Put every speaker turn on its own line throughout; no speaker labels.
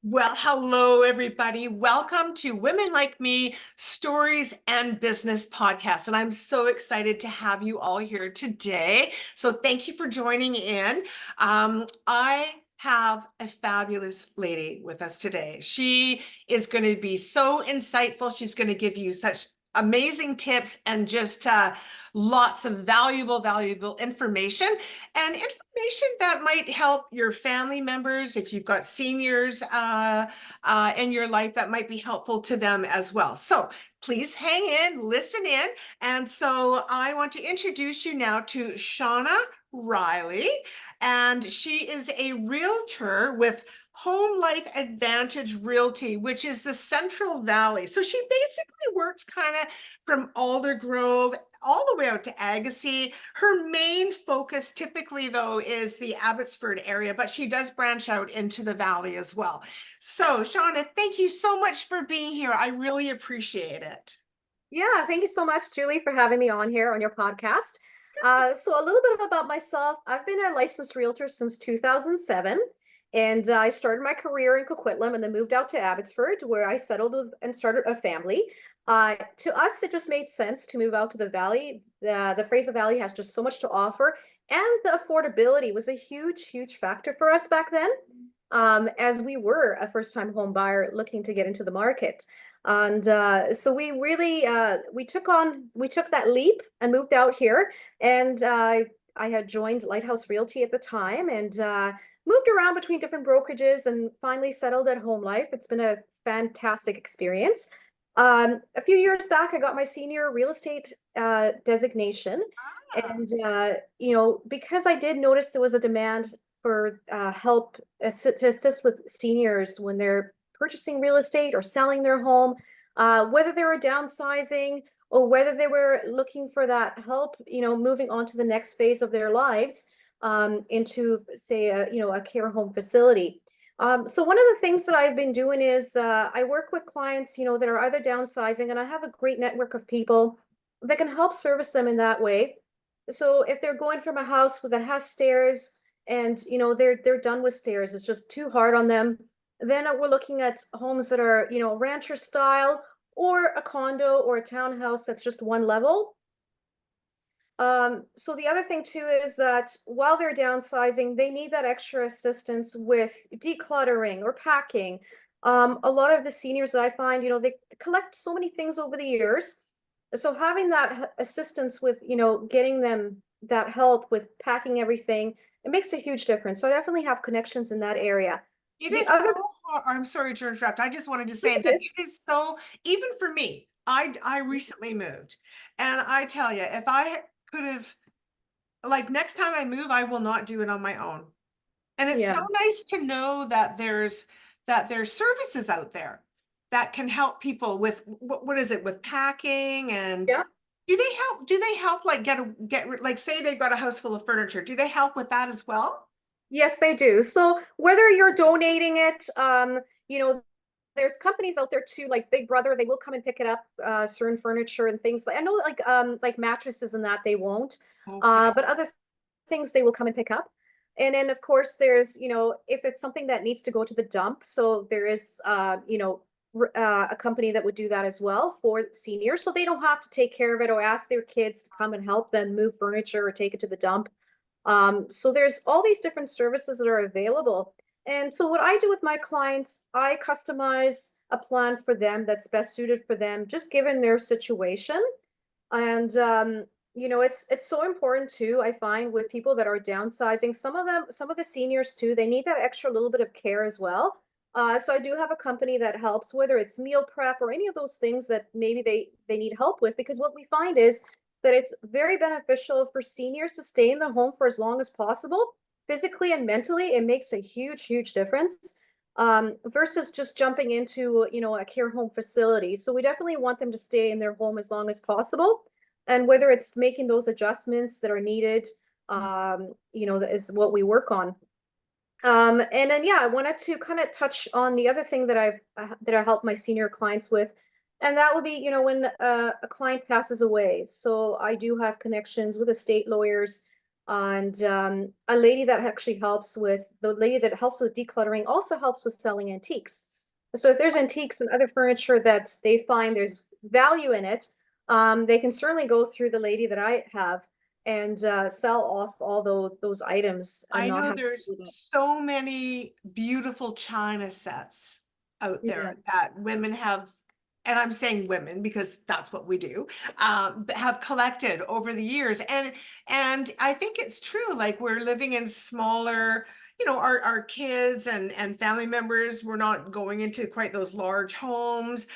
Well, hello, everybody. Welcome to Women Like Me Stories and Business Podcast. And I'm so excited to have you all here today. So thank you for joining in. I have a fabulous lady with us today. She is going to be so insightful. She's going to give you such amazing tips and just lots of valuable information and information that might help your family members. If you've got seniors in your life, that might be helpful to them as well. So please hang in, listen in. And so I want to introduce you now to Chana Riley, and she is a realtor with Home Life Advantage Realty, which is the Central Valley. So she basically works kind of from Alder Grove all the way out to Agassiz. Her main focus typically, though, is the Abbotsford area, but she does branch out into the valley as well. So, Shauna, thank you so much for being here. I really appreciate it.
Yeah, thank you so much, Julie, for having me on here on your podcast. So a little bit about myself. I've been a licensed realtor since 2007, and I started my career in Coquitlam and then moved out to Abbotsford, where I settled with and started a family. To us, it just made sense to move out to the valley. The Fraser Valley has just so much to offer, and the affordability was a huge factor for us back then, as we were a first-time home buyer looking to get into the market. And so we really we took that leap and moved out here. And I had joined Lighthouse Realty at the time and moved around between different brokerages and finally settled at Home Life. It's been a fantastic experience. A few years back, I got my senior real estate designation. And because I did notice there was a demand for help to assist with seniors when they're purchasing real estate or selling their home, whether they were downsizing or whether they were looking for that help, moving on to the next phase of their lives, into, say, a care home facility. So one of the things that I've been doing is I work with clients, that are either downsizing, and I have a great network of people that can help service them in that way. So if they're going from a house that has stairs and they're done with stairs, it's just too hard on them, then we're looking at homes that are, rancher style or a condo or a townhouse that's just one level. So the other thing too is that while they're downsizing, they need that extra assistance with decluttering or packing. A lot of the seniors that I find, they collect so many things over the years. So having that assistance with, getting them that help with packing everything, it makes a huge difference. So I definitely have connections in that area.
It
The
is so
other,
hard. I'm sorry to interrupt. I just wanted to
that's
say that
okay.
it is so, even for me, I recently moved. And I tell you, if I could have, like next time I move, I will not do it on my own. And it's so
Yeah.
nice to know that there's services out there that can help people with what is it, with packing. And
Yeah.
do they help like like say they've got a house full of furniture, do they help with that as well?
Yes, they do. So whether you're donating it, there's companies out there too, like Big Brother, they will come and pick it up, certain furniture and things. I know like mattresses and that they won't.
Okay.
But other things they will come and pick up. And then of course there's, if it's something that needs to go to the dump, so there is a company that would do that as well for seniors. So they don't have to take care of it or ask their kids to come and help them move furniture or take it to the dump. So there's all these different services that are available. And so what I do with my clients, I customize a plan for them that's best suited for them, just given their situation. And it's so important too, I find with people that are downsizing, some of the seniors too, they need that extra little bit of care as well. So I do have a company that helps, whether it's meal prep or any of those things that maybe they need help with, because what we find is that it's very beneficial for seniors to stay in the home for as long as possible. Physically and mentally, it makes a huge difference, versus just jumping into, a care home facility. So we definitely want them to stay in their home as long as possible. And whether it's making those adjustments that are needed, that is what we work on. And then, yeah, I wanted to kind of touch on the other thing that I help my senior clients with, and that would be, when a client passes away. So I do have connections with estate lawyers, And a lady that actually helps with the lady that helps with decluttering also helps with selling antiques. So if there's antiques and other furniture that they find there's value in it, they can certainly go through the lady that I have and sell off all those items and
I
not
know
have to
there's
do that.
so many beautiful China sets out
Yeah.
there that women have, and I'm saying women because that's what we do, have collected over the years. And I think it's true. Like we're living in smaller, our kids and family members, we're not going into quite those large homes.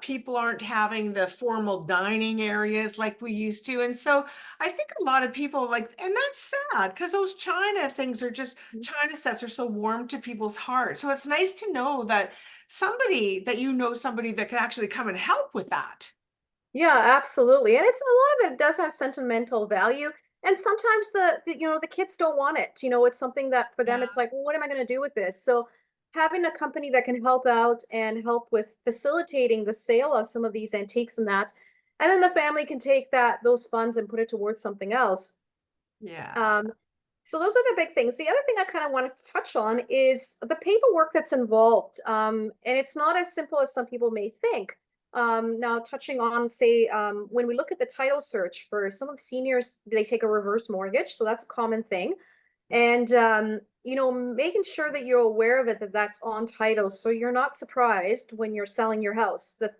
People aren't having the formal dining areas like we used to. And so I think a lot of people like, and that's sad because those China things are just, China sets are so warm to people's hearts. So it's nice to know that somebody that can actually come and help with that.
Yeah, absolutely. And it's a lot of it does have sentimental value. And sometimes the kids don't want it. It's something that for them
Yeah,
it's like, well, what am I going to do with this? So having a company that can help out and help with facilitating the sale of some of these antiques and then the family can take those funds and put it towards something else.
yeah,
Um, so those are the big things. The other thing I kind of wanted to touch on is the paperwork that's involved. And it's not as simple as some people may think. Now, touching on, say, when we look at the title search for some of the seniors, they take a reverse mortgage. So that's a common thing. And, making sure that you're aware of it, that that's on title. So you're not surprised when you're selling your house that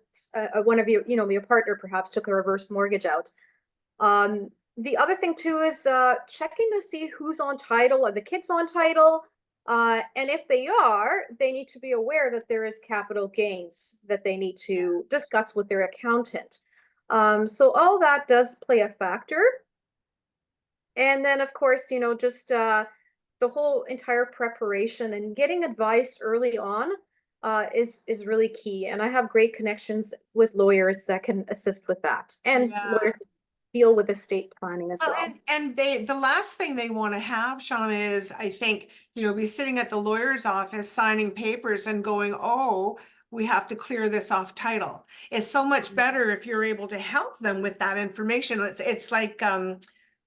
one of your partner perhaps took a reverse mortgage out. The other thing too is checking to see who's on title. Are the kids on title? And if they are, they need to be aware that there is capital gains that they need to
yes.
discuss with their accountant. So all that does play a factor. And then, of course, just the whole entire preparation and getting advice early on is really key. And I have great connections with lawyers that can assist with that, and lawyers
Yeah.
that deal with estate planning as
Well,
well.
and the last thing they want to have, Shauna, is I think, be sitting at the lawyer's office signing papers and going, oh, we have to clear this off title. It's so much better if you're able to help them with that information. It's like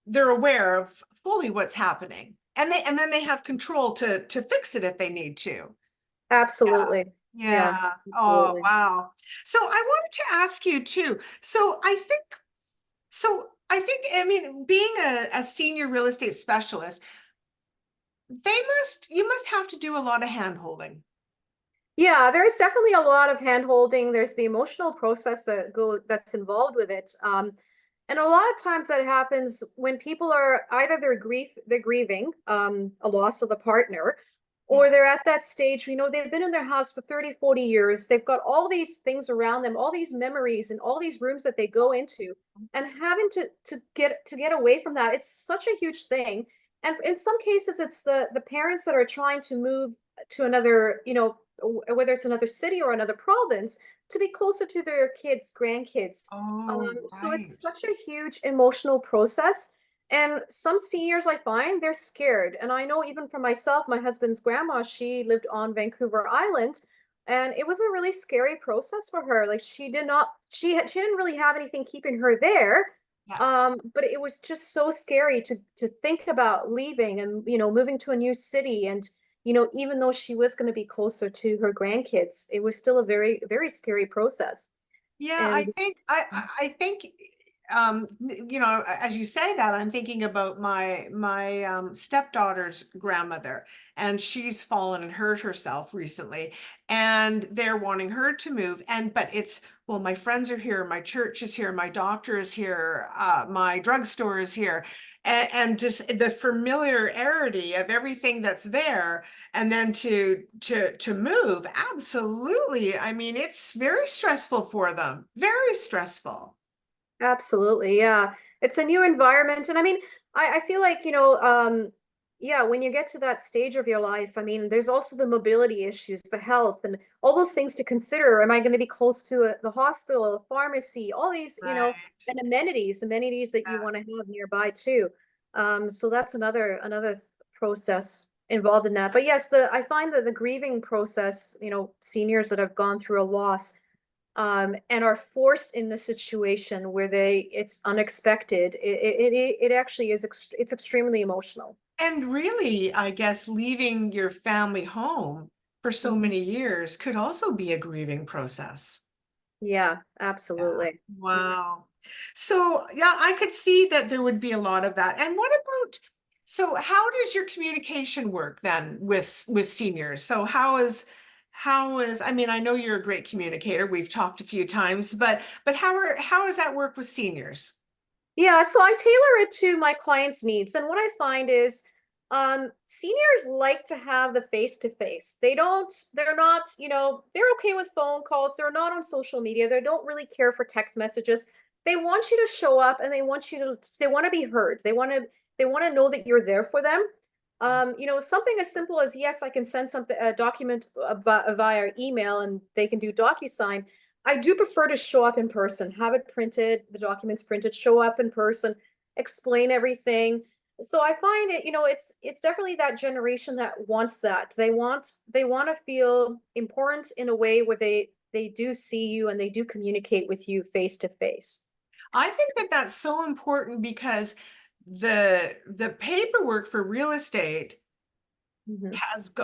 they're aware of fully what's happening. And then they have control to fix it if they need to. Yeah.
Absolutely. Yeah,
Yeah. Oh,
absolutely.
wow. So I wanted to ask you too. I mean, being a senior real estate specialist, you must have to do a lot of hand holding.
Yeah, there is definitely a lot of hand holding. There's the emotional process that's involved with it. And a lot of times that happens when people are either they're grieving a loss of a partner, or
Yeah.
they're at that stage, they've been in their house for 30, 40 years. They've got all these things around them, all these memories and all these rooms that they go into, and having to get away from that, it's such a huge thing. And in some cases, it's the parents that are trying to move to another, whether it's another city or another province, to be closer to their kids, grandkids.
Oh,
So it's
right.
such a huge emotional process. And some seniors I find they're scared. And I know even for myself, my husband's grandma, she lived on Vancouver Island. And it was a really scary process for her. Like she didn't really have anything keeping her there.
Yeah.
But it was just so scary to think about leaving and moving to a new city, and even though she was going to be closer to her grandkids, it was still a very, very scary process.
Yeah,
And
I think as you say that, I'm thinking about my stepdaughter's grandmother, and she's fallen and hurt herself recently, and they're wanting her to move. And but it's, well, my friends are here, my church is here, my doctor is here, my drugstore is here, and just the familiarity of everything that's there, and then to move, absolutely. I mean, it's very stressful for them, very stressful.
absolutely, yeah. It's a new environment. And I mean, I feel like, yeah, when you get to that stage of your life, I mean, there's also the mobility issues, the health, and all those things to consider. Am I going to be close to the hospital, a pharmacy, all these,
Right.
and amenities that you
Yeah.
want to have nearby too. So that's another process involved in that. But yes, I find that the grieving process, seniors that have gone through a loss, and are forced in the situation where it's unexpected. It actually is it's extremely emotional.
And really, I guess leaving your family home for so
Mhm.
many years could also be a grieving process.
Yeah,
Yeah.
absolutely. Yeah.
Wow. So, yeah, I could see that there would be a lot of that. And what about, so how does your communication work then with seniors? So I mean, I know you're a great communicator. We've talked a few times, but how does that work with seniors?
Yeah, so I tailor it to my clients' needs. And what I find is seniors like to have the face to face. They're not, they're okay with phone calls. They're not on social media. They don't really care for text messages. They want you to show up and they want to be heard. They want to know that you're there for them. Something as simple as, yes, I can send something, a document via email and they can do DocuSign. I do prefer to show up in person, have it printed, the documents printed, show up in person, explain everything. So I find it, it's definitely that generation that wants that. They want to feel important in a way where they do see you and they do communicate with you face to face.
I think that that's so important because the paperwork for real estate
Mhm,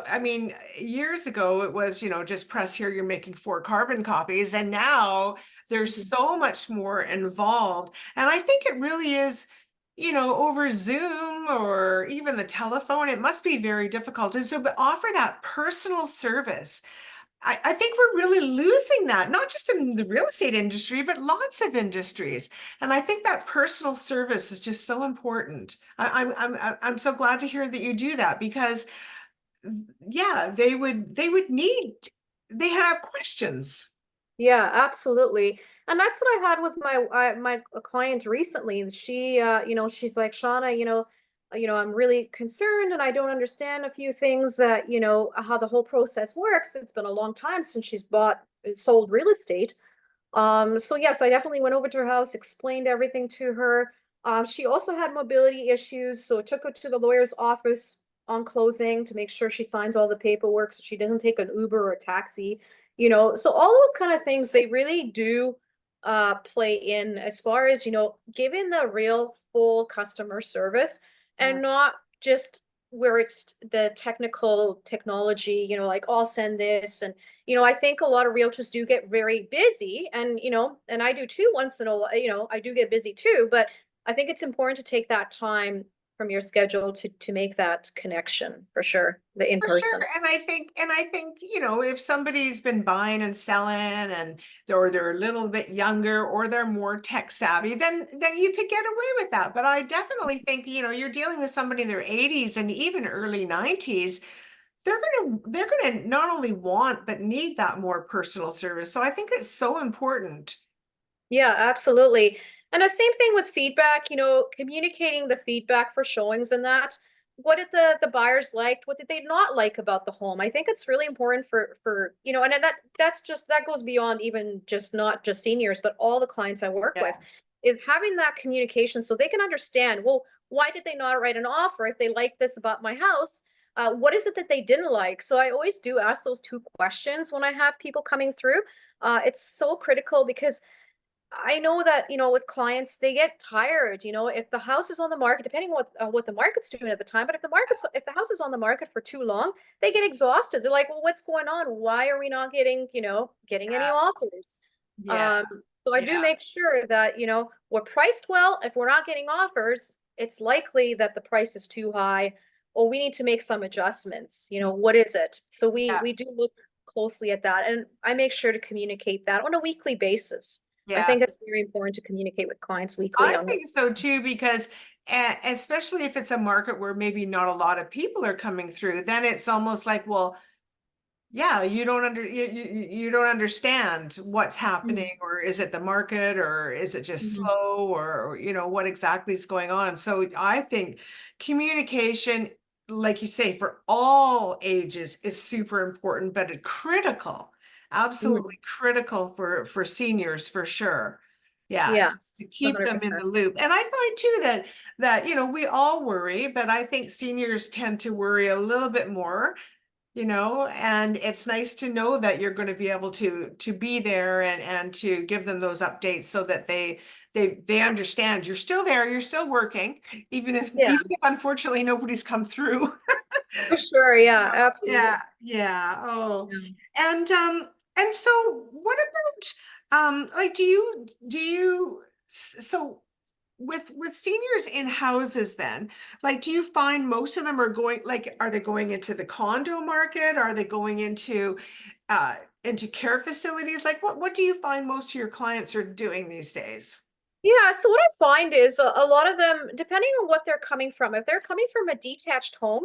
I mean, years ago it was, just press here, you're making 4 carbon copies, and now there's
mhm.
so much more involved. And I think it really is, over Zoom or even the telephone, it must be very difficult to so but offer that personal service. I think we're really losing that, not just in the real estate industry, but lots of industries. And I think that personal service is just so important. I'm so glad to hear that you do that because yeah, they have questions.
Yeah, absolutely. And that's what I had with my client recently. And she's like, Shauna, I'm really concerned and I don't understand a few things that, how the whole process works. It's been a long time since she's sold real estate. So yes, I definitely went over to her house, explained everything to her. She also had mobility issues, so I took her to the lawyer's office on closing to make sure she signs all the paperwork so she doesn't take an Uber or a taxi. So all those kind of things they really do play in as far as, giving the real full customer service
Yeah.
and not just where it's the technology, like I'll send this and I think a lot of realtors do get very busy and I do too once in a while, I do get busy too, but I think it's important to take that time from your schedule to make that connection for sure, the in
For sure.
person.
And I think, if somebody's been buying and selling and they're a little bit younger or they're more tech savvy, then you could get away with that. But I definitely think, you're dealing with somebody in their 80s and even early 90s. They're gonna not only want but need that more personal service. So I think it's so important.
Yeah, absolutely. And the same thing with feedback, communicating the feedback for showings and that. What did the buyers like? What did they not like about the home? I think it's really important for, and then that goes beyond even just not just seniors, but all the clients I work with
Yes.
is having that communication so they can understand, well, why did they not write an offer if they like this about my house? What is it that they didn't like? So I always do ask those two questions when I have people coming through. It's so critical because I know that, with clients, they get tired, if the house is on the market, depending on what the market's doing at the time, but if the house is on the market for too long, they get exhausted. They're like, well, what's going on? Why are we not getting any
Yeah.
offers?
Yeah.
Um, so I do
Yeah.
make sure that, we're priced well. If we're not getting offers, it's likely that the price is too high, or we need to make some adjustments. What is it? So we
Yes.
do look closely at that, and I make sure to communicate that on a weekly basis. I
Yeah.
think it's very important to communicate with clients weekly
I
on what.
think so too, because especially if it's a market where maybe not a lot of people are coming through, then it's almost like, well, yeah, you don't understand what's
Mhm,
happening, or is it the market, or is it just
mhm,
slow, or what exactly is going on. So I think communication, like you say, for all ages is super important, but it's critical,
mhm.
absolutely critical for seniors for sure. Yeah,
Yeah,
just to keep them in
100%.
the loop. And I find too that we all worry, but I think seniors tend to worry a little bit more and it's nice to know that you're going to be able to be there and to give them those updates so that they understand you're still there, you're still working,
Yeah,
even if unfortunately nobody's come through.
for sure. Yeah, absolutely.
Yeah, yeah. Oh,
Yeah.
and so what about like so with seniors in houses then, like do you find most of them are going, like are they going into the condo market? Are they going uh into care facilities? Like what do you find most of your clients are doing these days?
Yeah, so what I find is a lot of them, depending on what they're coming from, if they're coming from a detached home,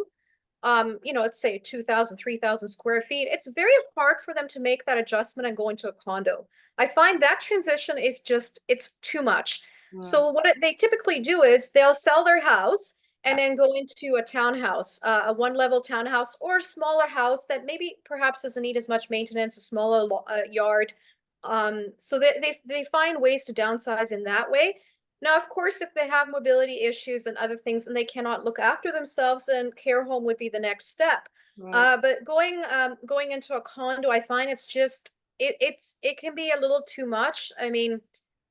let's say 2,000, 3,000 square feet, it's very hard for them to make that adjustment and go into a condo. I find that transition is just, it's too much.
Mm,
So they typically do is they'll sell their house and
yeah,
then go into a townhouse, a one-level townhouse or a smaller house that maybe perhaps doesn't need as much maintenance, a smaller yard. So they find ways to downsize in that way. Now, of course, if they have mobility issues and other things and they cannot look after themselves, then care home would be the next step.
right.
But going into a condo, I find it's just it can be a little too much. I mean,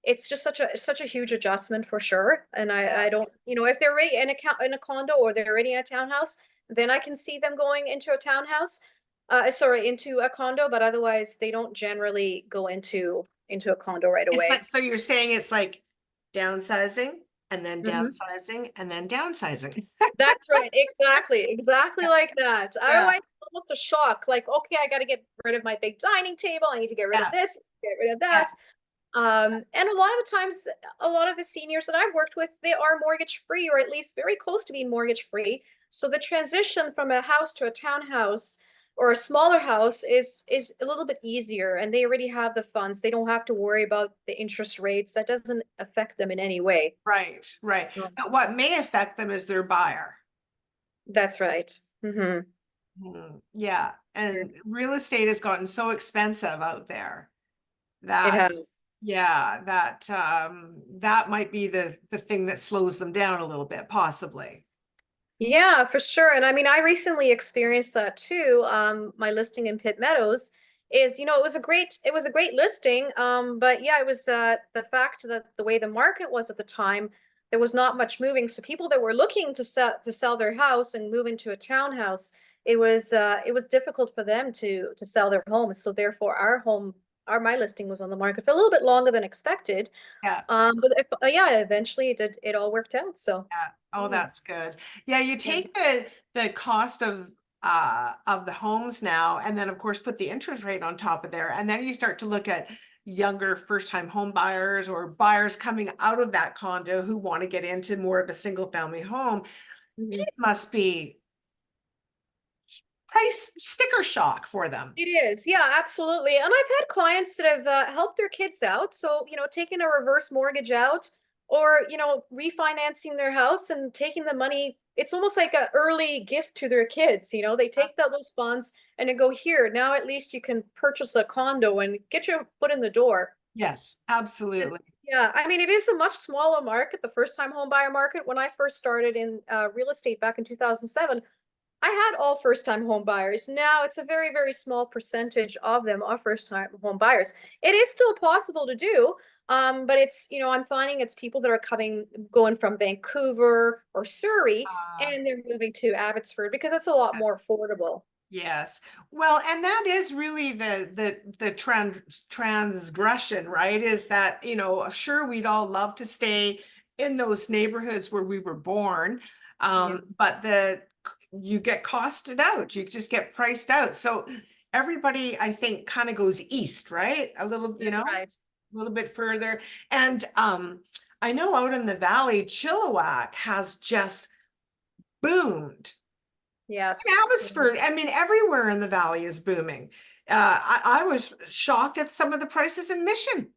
it's just such a huge adjustment for sure. And I don't,
Yes.
if they're already in a condo or they're already in a townhouse, then I can see them going into a townhouse. Sorry, into a condo, but otherwise they don't generally go into a condo right
It's
away.
like, so you're saying it's like downsizing and then
Mhm.
downsizing and then downsizing.
That's right. Exactly like that.
Yeah,
Otherwise, it's almost a shock. Like, okay, I got to get rid of my big dining table. I need to get rid of
yeah,
this, get rid of
yeah.
that. And a lot of times, a lot of the seniors that I've worked with, they are mortgage free or at least very close to being mortgage free. So the transition from a house to a townhouse or a smaller house is a little bit easier, and they already have the funds. They don't have to worry about the interest rates. That doesn't affect them in any way.
Right, right.
Um,
But what may affect them is their buyer.
That's right.
Yeah, and real estate has gotten so expensive out there
It
that,
has.
yeah, that might be the thing that slows them down a little bit, possibly.
Yeah, for sure. And I mean, I recently experienced that too. My listing in Pitt Meadows is, it was a great listing. But yeah, it was the fact that the way the market was at the time, there was not much moving. So people that were looking to sell their house and move into a townhouse, it was difficult for them to sell their home. So therefore, my listing was on the market for a little bit longer than expected.
Yeah.
But yeah, eventually it all worked out. So
Yeah. Oh,
yeah.
that's good. Yeah, you
Yeah.
take the cost of the homes now and then of course put the interest rate on top of there. And then you start to look at younger first-time home buyers or buyers coming out of that condo who want to get into more of a single family home.
Mhm.
It must be price sticker shock for them.
It is, yeah, absolutely. And I've had clients that have helped their kids out. So, taking a reverse mortgage out or, refinancing their house and taking the money. It's almost like an early gift to their kids. They take those funds and then go here. Now at least you can purchase a condo and get your foot in the door.
Yes,
And
absolutely.
yeah, I mean, it is a much smaller market, the first time home buyer market. When I first started in real estate back in 2007, I had all first-time home buyers. Now it's a very, very small percentage of them are first-time home buyers. It is still possible to do, but I'm finding it's people that are going from Vancouver or Surrey,
Uh,
and they're moving to Abbotsford because it's a lot more affordable.
Yes. Well, and that is really the transgression, right? Is that, sure, we'd all love to stay in those neighborhoods where we were born,
Yeah,
but you get costed out, you just get priced out. So everybody, I think, kind of goes east, right?
that's right.
A little bit further. And I know out in the valley, Chilliwack has just boomed.
Yes. Yeah.
Abbotsford, I mean, everywhere in the valley is booming. I was shocked at some of the prices in Mission,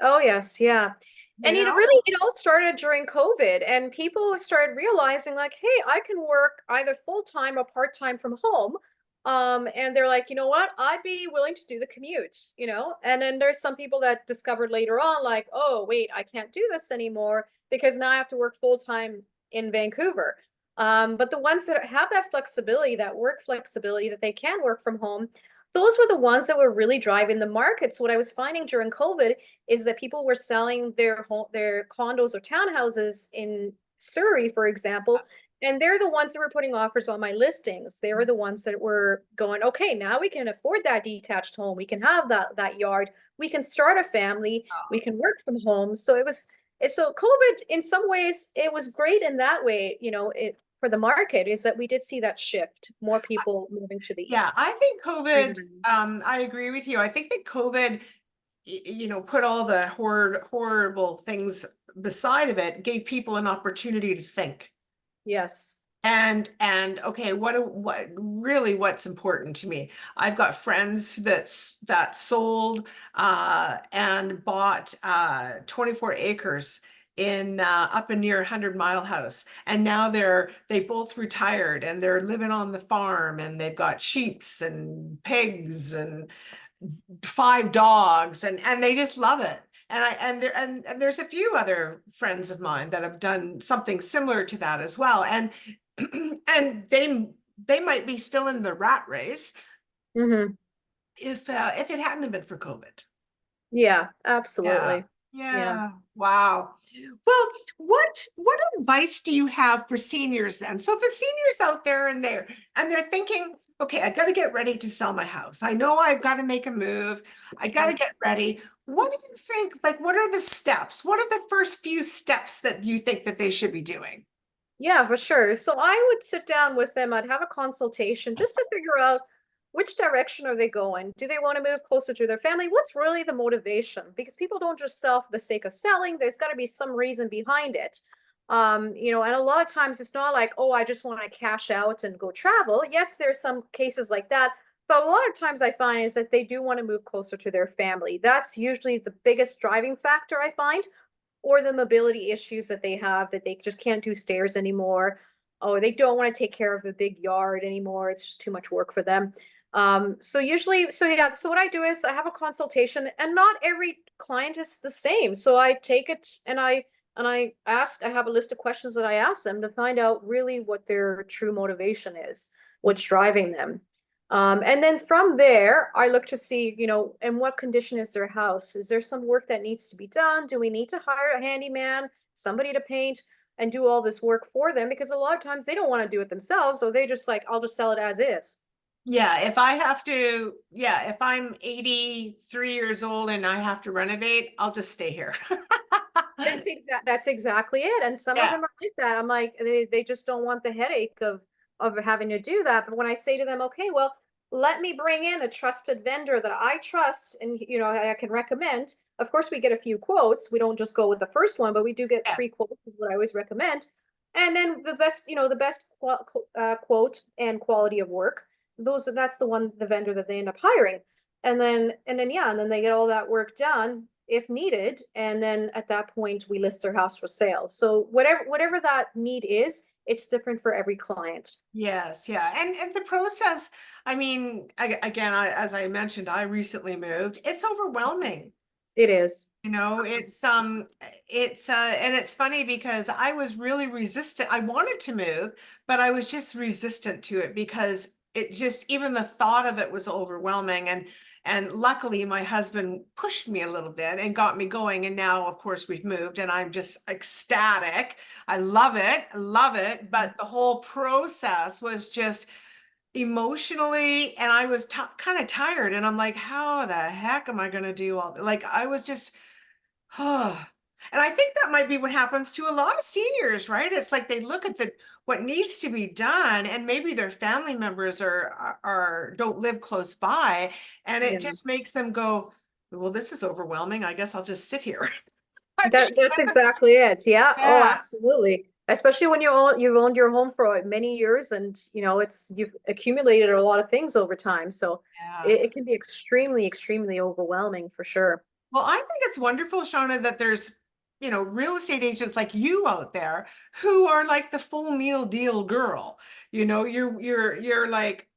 Oh, yes, yeah.
you
And
know?
really, it all started during COVID, and people started realizing, like, hey, I can work either full-time or part-time from home. And they're like, you know what? I'd be willing to do the commute. And then there's some people that discovered later on, like, oh, wait, I can't do this anymore because now I have to work full-time in Vancouver. But the ones that have that flexibility, that work flexibility, that they can work from home, those were the ones that were really driving the market. So what I was finding during COVID is that people were selling their home, their condos or townhouses in Surrey, for example, and they're the ones that were putting offers on my listings. They were the ones that were going, okay, now we can afford that detached home. We can have that yard. We can start a family. We can work from home. So it was so COVID in some ways it was great in that way, it for the market is that we did see that shift, more people moving to the
Yeah, I think
greater
COVID,
area.
I agree with you. I think that COVID, put all the horrible things beside of it, gave people an opportunity to think.
Yes.
And okay, what's important to me? I've got friends that sold and bought 24 acres in up in near 100 Mile House, and now they both retired and they're living on the farm, and they've got sheeps and pigs and 5 dogs, and they just love it. And there's a few other friends of mine that have done something similar to that as well. And and they might be still in the rat race
Hmm.
if it hadn't have been for COVID.
Yeah,
Yeah.
absolutely. Yeah.
Yeah. Wow. Well, what advice do you have for seniors then? So if a senior's out there and they're thinking, okay, I got to get ready to sell my house. I know I've got to make a move. I got to get ready. What do you think? Like, what are the steps? What are the first few steps that you think that they should be doing?
Yeah, for sure. So I would sit down with them. I'd have a consultation just to figure out which direction are they going? Do they want to move closer to their family? What's really the motivation? Because people don't just sell for the sake of selling. There's got to be some reason behind it. And a lot of times it's not like, oh, I just want to cash out and go travel. Yes, there's some cases like that. But a lot of times I find is that they do want to move closer to their family. That's usually the biggest driving factor I find, or the mobility issues that they have, that they just can't do stairs anymore, or they don't want to take care of the big yard anymore. It's just too much work for them. So usually, so yeah, so what I do is I have a consultation, and not every client is the same. So I take it and I ask, I have a list of questions that I ask them to find out really what their true motivation is, what's driving them. And then from there, I look to see, in what condition is their house? Is there some work that needs to be done? Do we need to hire a handyman, somebody to paint and do all this work for them? Because a lot of times they don't want to do it themselves. So they just like, I'll just sell it as is.
Yeah, if I have to, yeah, if I'm 83 years old and I have to renovate, I'll just stay here.
That's exactly it. And some of
Yeah.
them are like that. I'm like, they just don't want the headache of having to do that. But when I say to them, okay, well, let me bring in a trusted vendor that I trust and I can recommend. Of course, we get a few quotes. We don't just go with the first one, but we do get
Yes.
3 quotes, is what I always recommend. And then the best quote and quality of work. That's the vendor that they end up hiring. And then they get all that work done if needed, and then at that point we list their house for sale. So whatever that need is, it's different for every client.
Yes, yeah. And the process, I mean, again, as I mentioned, I recently moved. It's overwhelming.
It is.
And it's funny because I was really resistant. I wanted to move, but I was just resistant to it because it just, even the thought of it was overwhelming. And luckily my husband pushed me a little bit and got me going. And now, of course, we've moved and I'm just ecstatic. I love it. I love it. But the whole process was just emotionally, and I was kind of tired, and I'm like, how the heck am I going to do all like I was just oh. And I think that might be what happens to a lot of seniors, right? It's like they look at the what needs to be done, and maybe their family members are don't live close by, and it
Yeah.
just makes them go, well, this is overwhelming. I guess I'll just sit here. I mean,
That's exactly it. Yeah. Oh,
yeah,
absolutely. Especially when you've owned your home for many years, and you've accumulated a lot of things over time. So
yeah.
it can be extremely, extremely overwhelming for sure.
Well, I think it's wonderful, Shauna, that there's, real estate agents like you out there who are like the full meal deal girl. You're like,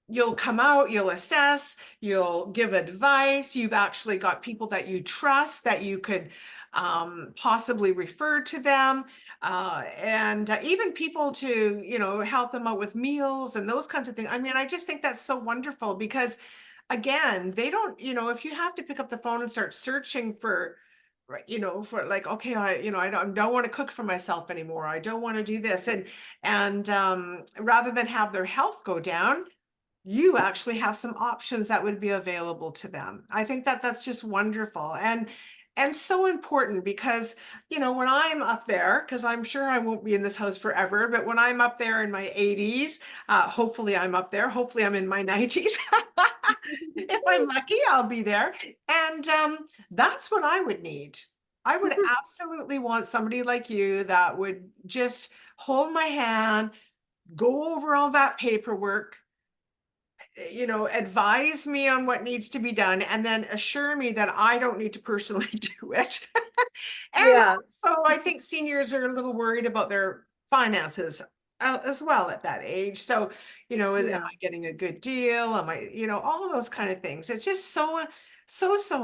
you'll come out, you'll assess, you'll give advice. You've actually got people that you trust that you could possibly refer to them, and even people to, help them out with meals and those kinds of things. I mean, I just think that's so wonderful because, again, they don't, if you have to pick up the phone and start searching for, right, for like, okay, I don't want to cook for myself anymore. I don't want to do this. And rather than have their health go down, you actually have some options that would be available to them. I think that that's just wonderful and so important because, when I'm up there, because I'm sure I won't be in this house forever, but when I'm up there in my 80s, hopefully I'm up there, hopefully I'm in my 90s. If I'm lucky, I'll be there. And that's what I would need. I would absolutely want somebody like you that would just hold my hand, go over all that paperwork, advise me on what needs to be done, and then assure me that I don't need to personally do it. And
Yeah,
also, I think seniors are a little worried about their finances as well at that age. So, am
yeah.
I getting a good deal? Am I, all of those kind of things. It's just so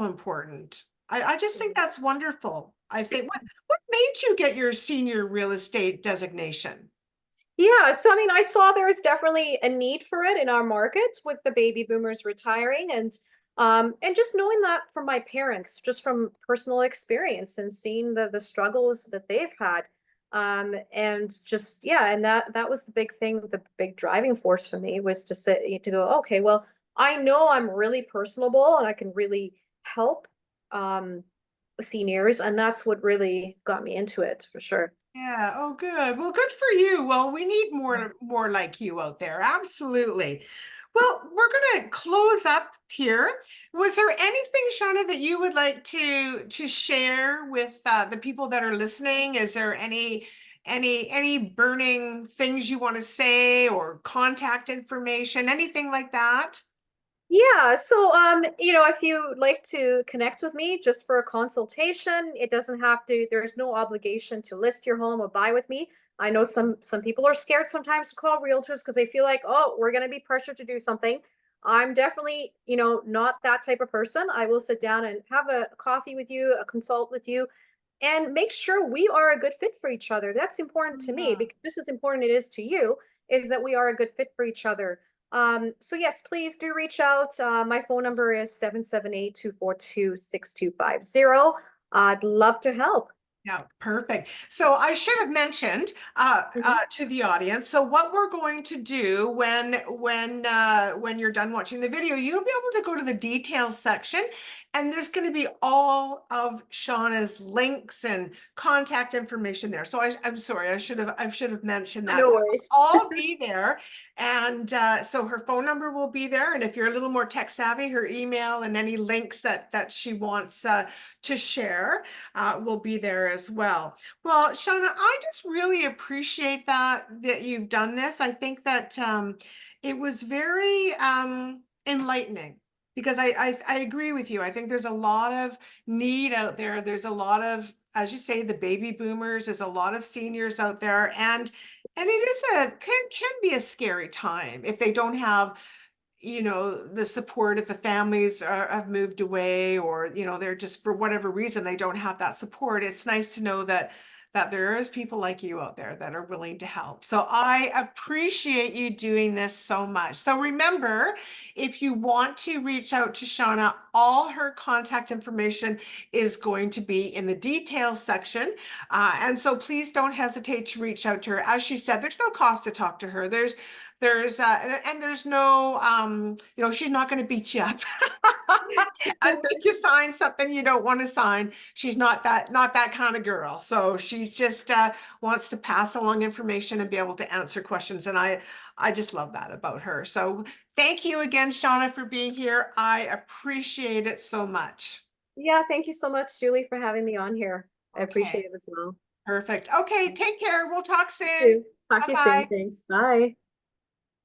important. I just think that's wonderful. I think what made you get your senior real estate designation?
Yeah, so I mean, I saw there is definitely a need for it in our markets with the baby boomers retiring and just knowing that from my parents, just from personal experience and seeing the struggles that they've had. And just yeah, and that was the big thing, the big driving force for me was to say to go, okay, well, I know I'm really personable and I can really help seniors, and that's what really got me into it for sure.
Yeah. Oh, good. Well, good for you. Well, we need more like you out there. Absolutely. Well, we're going to close up here. Was there anything, Shauna, that you would like to share with the people that are listening? Is there any burning things you want to say or contact information, anything like that?
Yeah, so if you'd like to connect with me just for a consultation, it doesn't have to, there's no obligation to list your home or buy with me. I know some people are scared sometimes to call realtors because they feel like, oh, we're going to be pressured to do something. I'm definitely, not that type of person. I will sit down and have a coffee with you, a consult with you, and make sure we are a good fit for each other. That's important to me
Mhm.
because just as important it is to you, is that we are a good fit for each other. So yes, please do reach out. My phone number is 778-242-6250. I'd love to help.
Yeah, perfect. So I should have mentioned
Mhm.
to the audience. So what we're going to do when you're done watching the video, you'll be able to go to the details section, and there's going to be all of Shauna's links and contact information there. So I'm sorry, I should have mentioned that.
No
It'll
worries.
all be there, and so her phone number will be there. And if you're a little more tech savvy, her email and any links that she wants to share will be there as well. Well, Shauna, I just really appreciate that you've done this. I think that it was very enlightening because I agree with you. I think there's a lot of need out there. There's a lot of, as you say, the baby boomers. There's a lot of seniors out there, and it is can be a scary time if they don't have, the support, if the families have moved away, or they're just, for whatever reason, they don't have that support. It's nice to know that there is people like you out there that are willing to help. So I appreciate you doing this so much. So remember, if you want to reach out to Shauna, all her contact information is going to be in the details section, and so please don't hesitate to reach out to her. As she said, there's no cost to talk to her. And there's no, she's not going to beat you up and make you sign something you don't want to sign. She's not that kind of girl. So she's just wants to pass along information and be able to answer questions. And I just love that about her. So thank you again, Shauna, for being here. I appreciate it so much.
Yeah, thank you so much, Julie, for having me on here. I appreciate
Okay,
it as well.
perfect. Okay, take care. We'll talk
You
soon.
too. Talk to you soon.
Bye-bye.
Thanks. Bye.